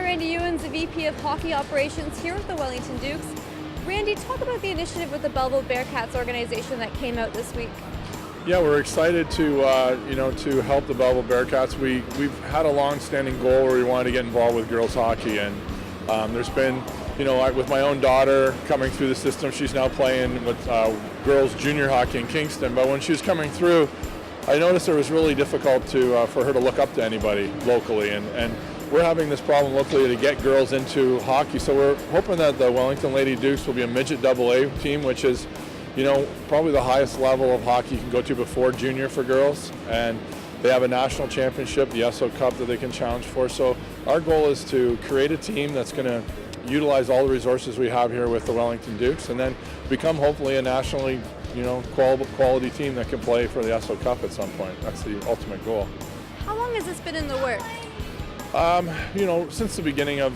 Randy Uens, the VP of Hockey Operations here with the Wellington Dukes. Randy, talk about the initiative with the Belleville Bearcats organization that came out this week. Yeah, we're excited to to help the Belleville Bearcats. We've had a long-standing goal where we wanted to get involved with girls hockey, and there's been, with my own daughter coming through the system, she's now playing with girls junior hockey in Kingston. But when she was coming through, I noticed it was really difficult for her to look up to anybody locally, and we're having this problem locally to get girls into hockey. So we're hoping that the Wellington Lady Dukes will be a Midget AA team, which is, probably the highest level of hockey you can go to before junior for girls. And they have a national championship, the SO Cup, that they can challenge for. So our goal is to create a team that's going to utilize all the resources we have here with the Wellington Dukes, and then become hopefully a nationally, quality team that can play for the SO Cup at some point. That's the ultimate goal. How long has this been in the works? Since the beginning of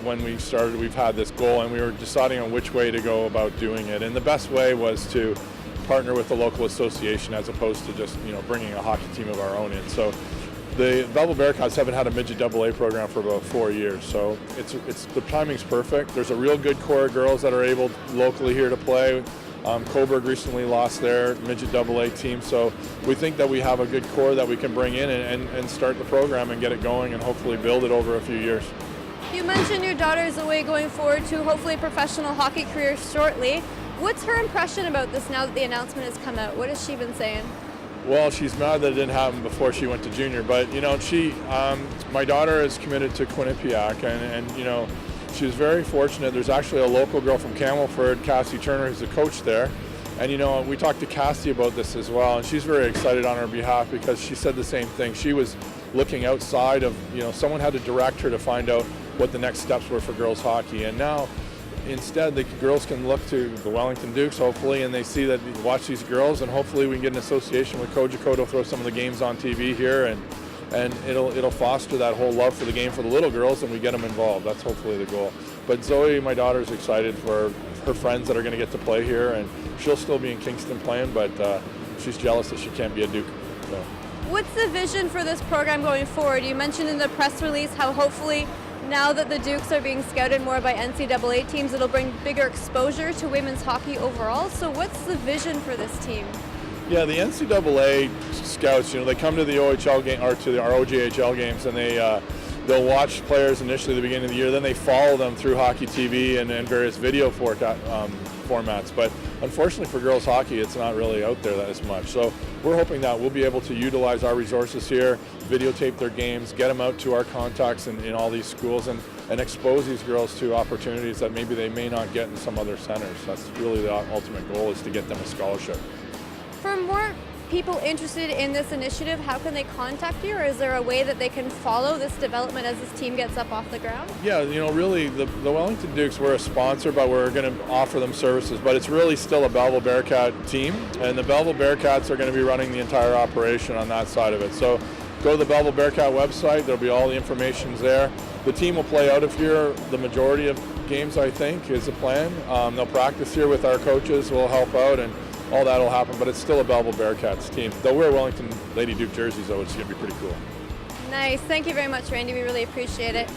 when we started, we've had this goal, and we were deciding on which way to go about doing it. And the best way was to partner with the local association as opposed to just, bringing a hockey team of our own in. So the Belleville Bearcats haven't had a Midget AA program for about 4 years. So the timing's perfect. There's a real good core of girls that are able locally here to play. Coburg recently lost their Midget AA team, so we think that we have a good core that we can bring in and start the program and get it going and hopefully build it over a few years. You mentioned your daughter's away going forward to hopefully a professional hockey career shortly. What's her impression about this now that the announcement has come out? What has she been saying? Well, she's mad that it didn't happen before she went to junior, but my daughter is committed to Quinnipiac, and she was very fortunate. There's actually a local girl from Camelford, Cassie Turner, who's the coach there. And we talked to Cassie about this as well, and she's very excited on her behalf because she said the same thing. She was looking outside of, someone had to direct her to find out what the next steps were for girls hockey. And now, instead, the girls can look to the Wellington Dukes, hopefully, and they see that, watch these girls, and hopefully we can get an association with Cogeco to throw some of the games on TV here, and it'll foster that whole love for the game for the little girls, and we get them involved. That's hopefully the goal. But Zoe, my daughter, is excited for her friends that are going to get to play here, and she'll still be in Kingston playing, but she's jealous that she can't be a Duke. So. What's the vision for this program going forward? You mentioned in the press release how hopefully now that the Dukes are being scouted more by NCAA teams, it'll bring bigger exposure to women's hockey overall. So what's the vision for this team? Yeah, the NCAA scouts, they come to the OHL game or to our OJHL games, and they'll watch players initially at the beginning of the year. Then they follow them through Hockey TV and various video formats. But unfortunately for girls hockey, it's not really out there as much. So we're hoping that we'll be able to utilize our resources here, videotape their games, get them out to our contacts in all these schools, and expose these girls to opportunities that maybe they may not get in some other centers. That's really the ultimate goal, is to get them a scholarship. For more people interested in this initiative, how can they contact you, or is there a way that they can follow this development as this team gets up off the ground? Yeah, really, the Wellington Dukes, we're a sponsor, but we're going to offer them services, but it's really still a Belleville Bearcat team, and the Belleville Bearcats are going to be running the entire operation on that side of it. So go to the Belleville Bearcat website, there'll be all the information there. The team will play out of here the majority of games, I think, is the plan. They'll practice here with our coaches, we'll help out, and all that will happen, but it's still a Belleville Bearcats team. They'll wear Wellington Lady Duke jerseys, though. It's going to be pretty cool. Nice. Thank you very much, Randy. We really appreciate it.